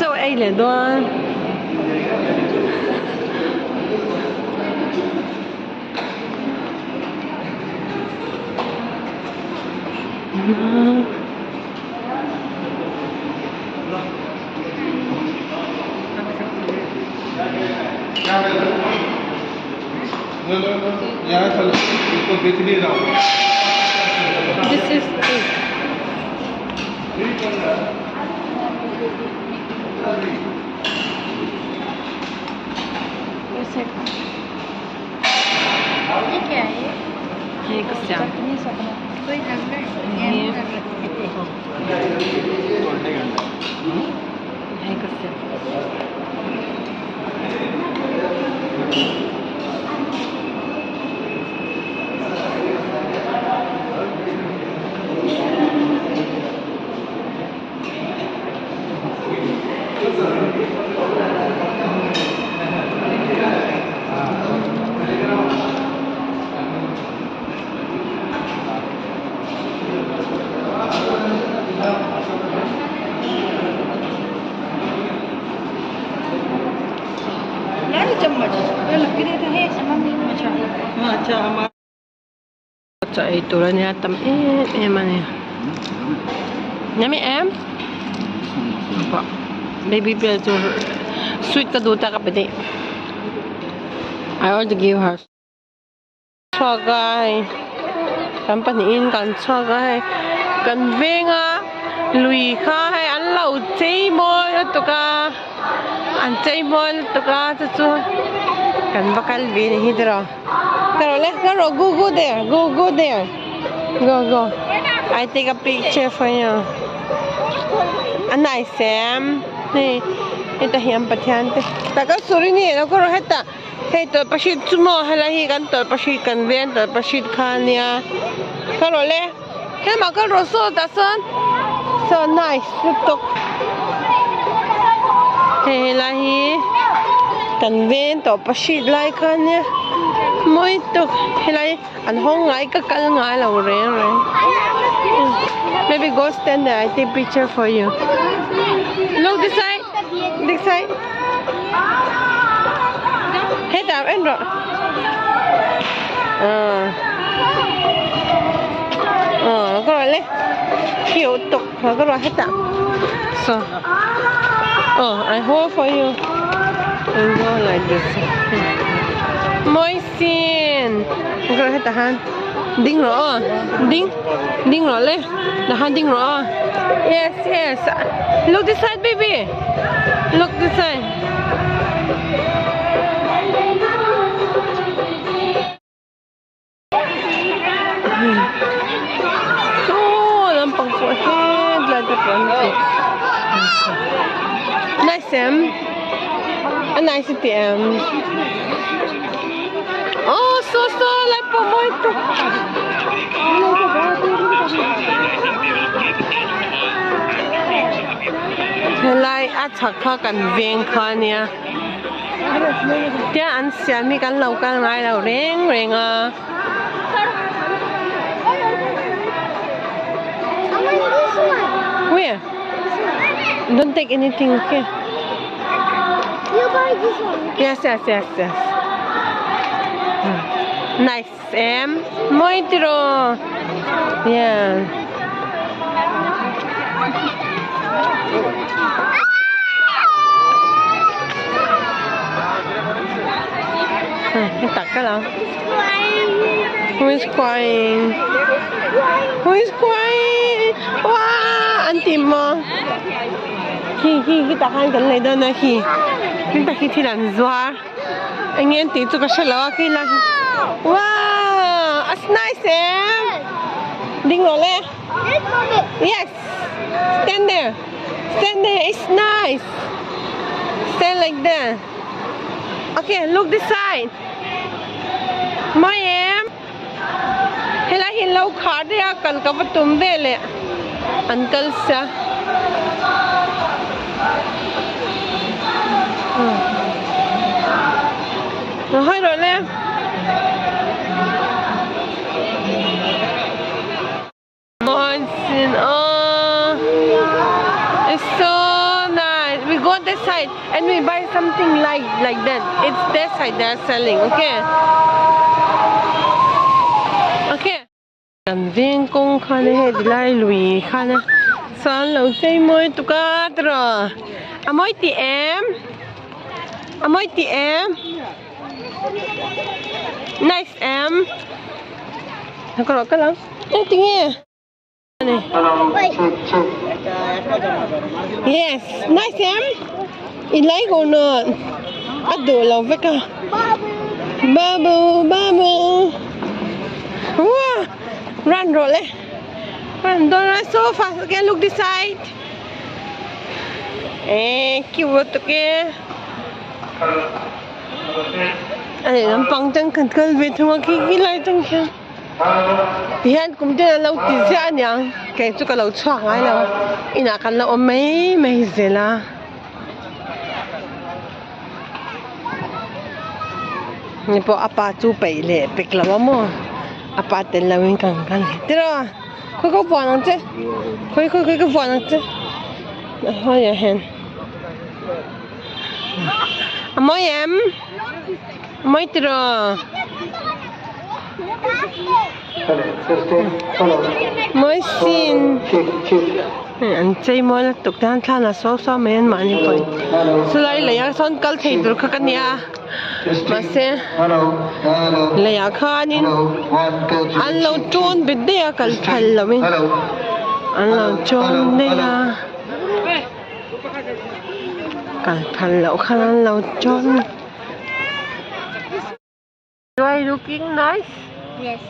cho ai le do This is it. ये क्या है? ये कस्या चटनी सपना कोई जगह है कस्या चम्मच ये लकड़ी देते हैं समझ अच्छा हमारा अच्छा ये तो रहने तम मने नमी baby bear जो sweet का दूध का पते I want to give her chogai company in kan chogai kan venga lui kha hai an lau chei moi to ka an chei moi to ka chu kan bakal vi ni hidro Carole go there go there go I take a picture for you a nice Sam hey ita hiam pathian te taka suri ni no ko heta hey to pasit sumo hala hi kan to pasit kan ven to pasit khania Carole he ma ka roso ta son so nice to hey la hi kan ven to pasit lai khania moi to helai an hong ngai ka kal ngai lo re maybe go stand there I take picture for you look this side hey down and có rồi lên hiểu tục và có rồi hết tạm so I hold for you and go like this moisten có rồi hết tạm đinh rõ đinh rõ lên là han đinh rõ yes look this side baby look this side lampang po head like the front nice a nice oh so like po mo ito helai at chakha kan veng kha nia tia an sia mi kan lau kan ngai lau reng a where don't take anything okay you buy this one yes nice moitro yeah tắt cái nào who is crying wow anh tìm mà khi ta hai cái này đó nè khi ta khi thì làm doa anh em tí tụi cái sao là khi là wow it's nice đinh rồi lên yes stand there it's nice stand like that okay look this side my em hela hi lau khar ya kal ka patum ve le uncle sa rồi rồi lên It's so nice. We go this side and we buy something like that. It's that side they're selling. Okay. Okay. Cần viên công khai này thì lại lùi khai này. Sao lâu chơi môi tụ cá rồi. À môi chị em. À môi chị em. Nice em. Nó có cái lắm. Ê tiếng nghe. Yes, nice em. In lấy con nợ. Bắt đồ lòng với cả. Bubble. Wow. Run rồi đấy. Run, don't run so fast. Okay, look this side. Cute okay. Anh ấy làm bằng chân cần cần về thằng kia lại chân kia. Thì anh cũng chưa lâu thì ra nhỉ. Cái chỗ cái lâu choáng ai lâu. Ina kan lâu mấy giờ là. Ni po apa chu pai le pek la mo. Apa tên là mình cần cần. Thế rồi. Khôi có vòn không chứ? Khôi có vòn không chứ? Thôi giờ hẹn. Mới em. Mới từ rồi. Mới xin. Anh chơi mới là tục đang thang là số mấy anh mà như vậy. Sau lại lấy son cල් thấy được cái này mà sẽ lấy khá nín anh lâu trốn bên đây cl phải là mình anh lâu trốn đây là cl phải lâu khá anh lâu trốn. Do I looking nice? Yes.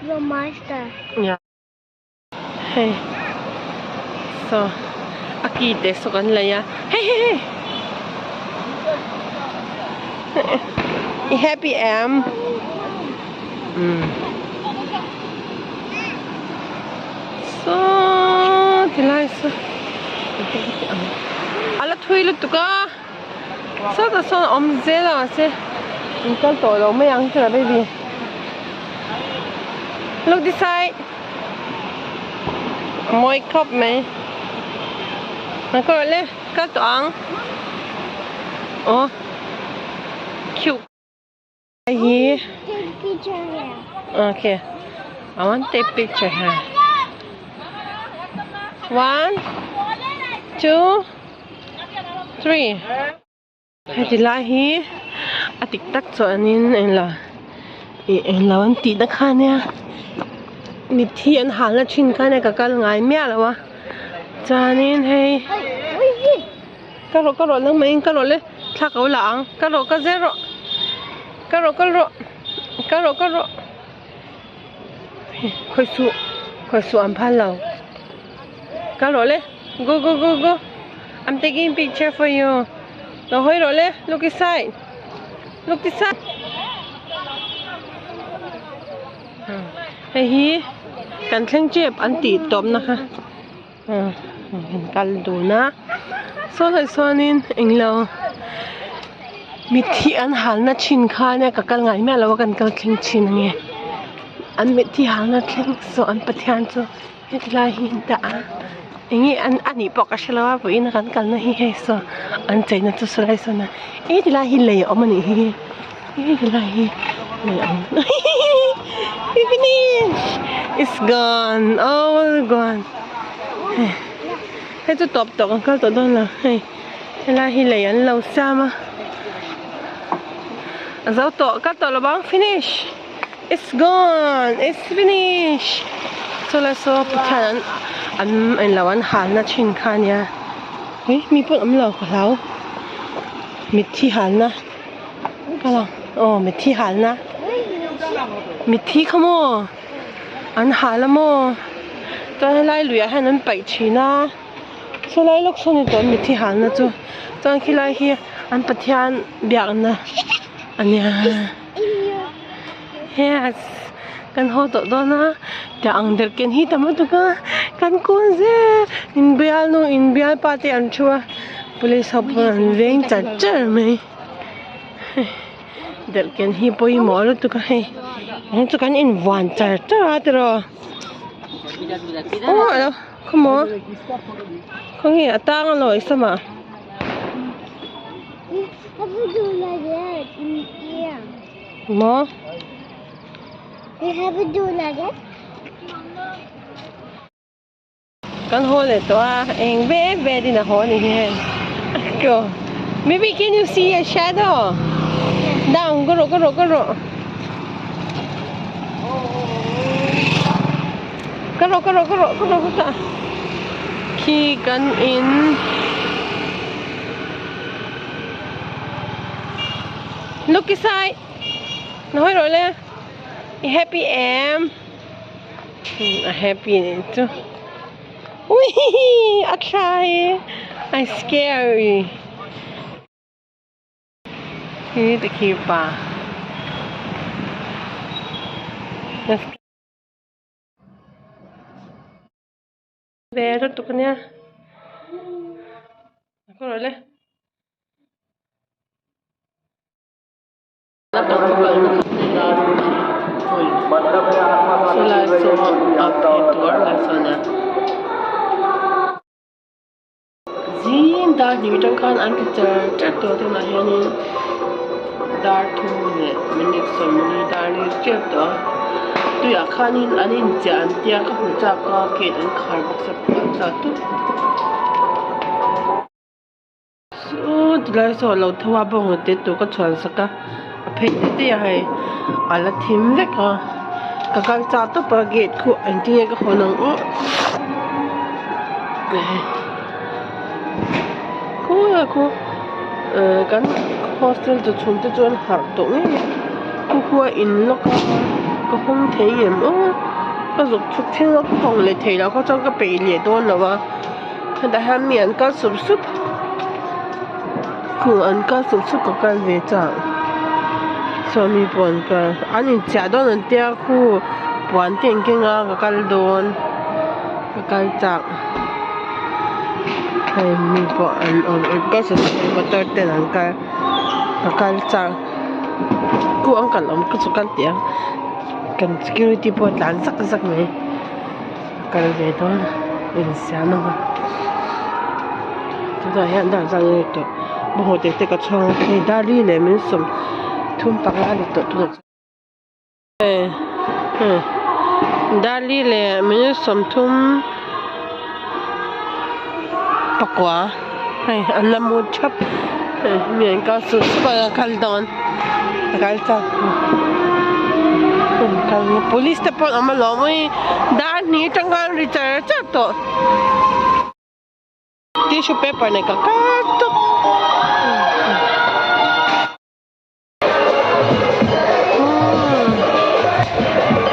Your master. Yeah. Hey. So, aki te so kan la ya. Hey. You happy am? So, tilai so. Ala thui lu tu ka. So da so zela se. Inkan to lo me yang chela baby. Look this side. Moi khóc mày. Nó có lên các toán. Oh, cute. Here. Take picture here. Okay. I want to take picture here. 1, 2, 3. Hay thì lại hi. À tích tắc cho anh là anh tí đã khai nè. Mít thi anh hẳn là chuyên khai này cả ngày mẹ là wa. Cho nên hay. Cái rồi nó mấy cái rồi lên thắc ấu lạng cái rồi cái zero cái rồi khôi su ăn phan lầu cái rồi lên go I'm taking picture for you rồi rồi lên look this side hey hiกันเคร่งเจ็บอันตีตบนะคะเห็นกันดูนะโซ่เลยโซนินเองเรามิที่อันหาหน้าชินค่าเนี่ยกับกันไงแม่เราว่ากันกันเคร่งชินไงอันมิที่หาหน้าเคร่งโซอันปะทานโซเฮ็ดลายหินตาอย่างงี้อันนี้บอกกับฉันแล้วว่าผู้หญิงกันกันนะเฮ้โซอันใจน่าจะสลายโซนะเฮ็ดลายหินเลยอ๋อมันนี่เฮ็ดลายหินเลยอ๋อfinish it's gone all goneให้ตัวตบกันก็ตัวต้นละให้เวลาที่เหลือเราซ้ำอ่ะเราตัวละบ้าง finish it's gone it's finish ส่วนละส่วนผู้ชายอันเราอันหาหน้าชินค่าเนี่ยเฮ้ยมีปุ่นเราของเรามีที่หานะก็ลองโอ้มีที่หานะมีที่ขโมยอันหาละโมตอนให้ไล่หลุยให้นั้นไปชีนะส่วนไล่ลูกส่วนนี้ตัวมีที่หานะจูตอนที่ไล่เฮียอันปะทานเบียกนะอันเนี้ยเฮ้ยกันหัวโตโตนะแต่อังเดอร์เกนฮีทำมาตุกันกูเซ่อินเบียลอินเบียลปาร์ตี้อันชัวปุริสอบอันเวงจัดเจอไหมเดอร์เกนฮีปอยหมอแล้วตุกันให้ตุกันอินวันจัดเจอตัวโอ้ยข Come on. Không hiểu tang rồi sao mà. You have to do like that in here. Mo. You have to do like that. Con hole này to anh bé đi là hole này hen. Go. Maybe can you see a shadow? Down, go. Go. Khi con in. Look inside. Nói rồi nè. Happy em. Happy này chứ. Ui, I try. I'm scary. Here the keeper. There, tutok niya. Ako role. So la so up tour la so na. Zin da ni tang kan an picture chat to na hian dar thu ne minute som ni dar ni chat to tu ya khanin anin jan tia ka hu cha ka ke an khar bok sa cha tu so dilai so lo thwa bong te tu ka chhan saka phe te hai ala thim ve ka ka cha to pa gate khu an ti ka honang o cô cái hostel cho chúng tôi chọn hoạt động cô in nó có không thấy em có dục chút thiên nó không lấy thấy nó có trong cái bể lìa đôn rồi mà đại hai miệng có súp cô ăn có súp có cái về chẳng sao mi buồn cái anh ấy trả đó là tiêu cô buồn tiền kinh á cái đôn cái chẳng hay mi po an ka sa motor ten ang ka chang ku ang kalom ku sukan tia kan security po lan sak mai kal ve to in sia no to da yan da sang to bo ho te ka chang ni da li le min som thum pa ga li to da li le min som thum pakwa hay anh làm một chấp miệng cao su super kaldon kalta kal police te pon ama lo moi da ni tangal return cha to tissue paper ne ka to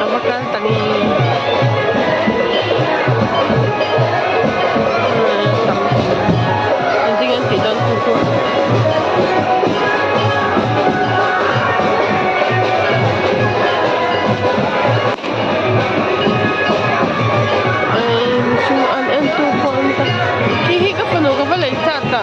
apa kan tani Hihi ka puno ka pala, itata.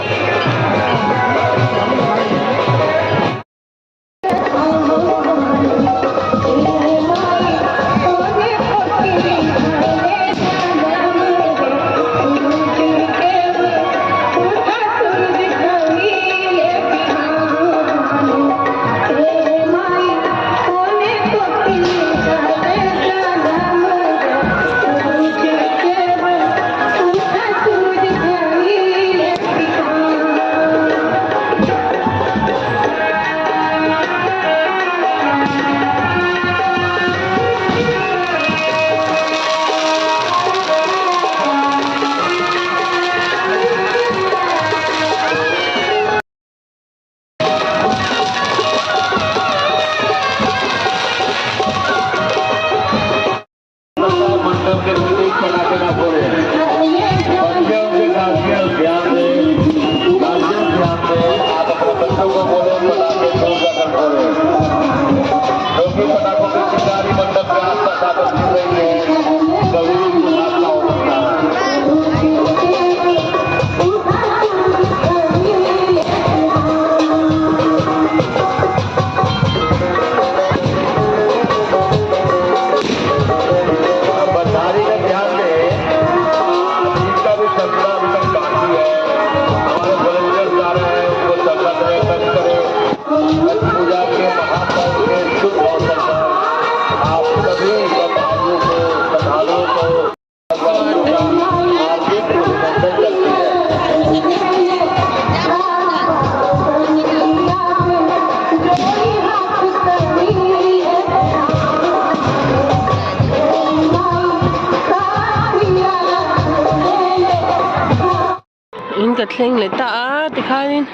in ka thleng le ta a ti khanin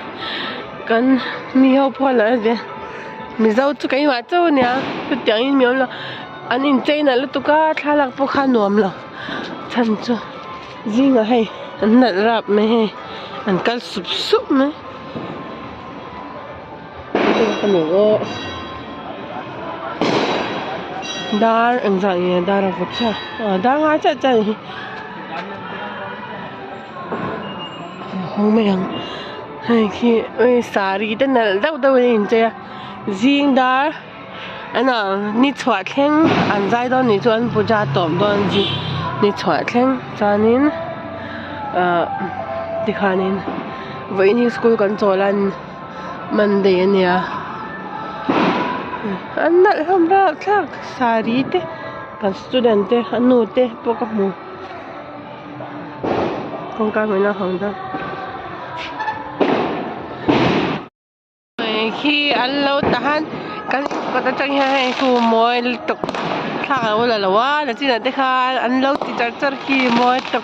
kan mi ho phol a je mi zau chu kai wa chu nia tu tiang in miom lo an in chaina lu tu ka thalak po kha nuam lo chan chu zinga hei an nat rap me he an kal sup sup me ka mi o dar ang zang ye dar a cha dar nga cha cha hong me yang hai khi oi sari ta nal dau dau in che zing dar ana ni chwa thleng an zai don ni chuan puja tom don ji ni chwa thleng chanin ti khanin voini school kan cholan monday ania an nal ham ra thak sari te kan student te anu te poka mu kong ka mena hong da khi ăn lâu tahan kan pata chang hai khu moi tok thla wala lawa na china te kha an lâu ti char khi moi tok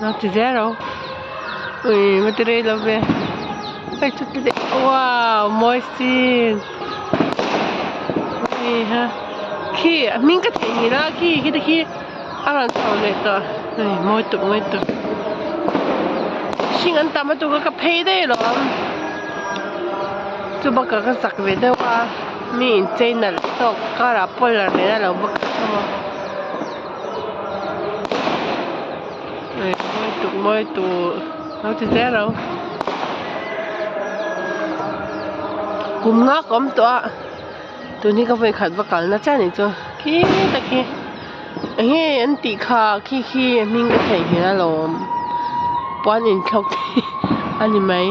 na ti zero ui matire love ai chút te wow moi sin ui ha khi min ka the ni na khi te khi aran chau le to moi tok sing an tam tu ka phei de lo chu baka ka sak ve de wa mi in chain al to kara polar ne la bak moi tu how to zero kum nga kom to tu ni ka voi khat bakal na cha ni chu ki ta ki he an ti kha khi ming ka thei hi na lom pon in khok ani mai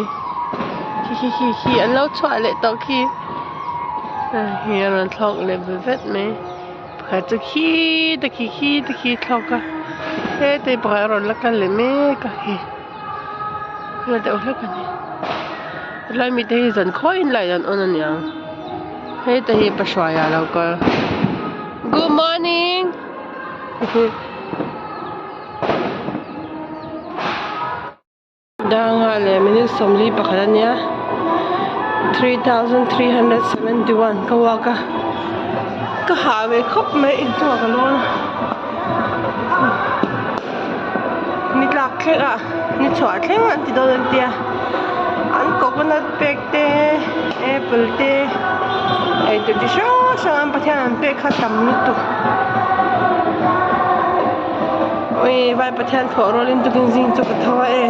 khi an lâu chua lệ to khi hiền thọc lệ vết mấy phải cho khi thọc à thế thì phải rồi là cái lệ mấy cái là đâu là cái này lại mình thấy dần khó in lại dần ôn nhỉ thế thì bắt xoay à đâu có good morning đang là mình sống li bạc đó nhá 3,371 kawaka ka hawe khop me in to ka lon ni lak khe a ni chwa thleng an ti don tia an coconut pack te apple te ai to ti sho an pathian an pack kha tam ni tu oi vai pathian tho rolin tu king jing chu ka thawa e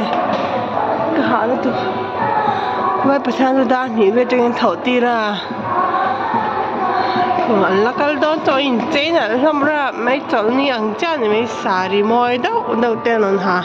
ka ha na tu vai pathian da ni ve teng thau ti ra an lakal don to in chain al hamra mai chol ni ang cha ni mai sari moi do te non ha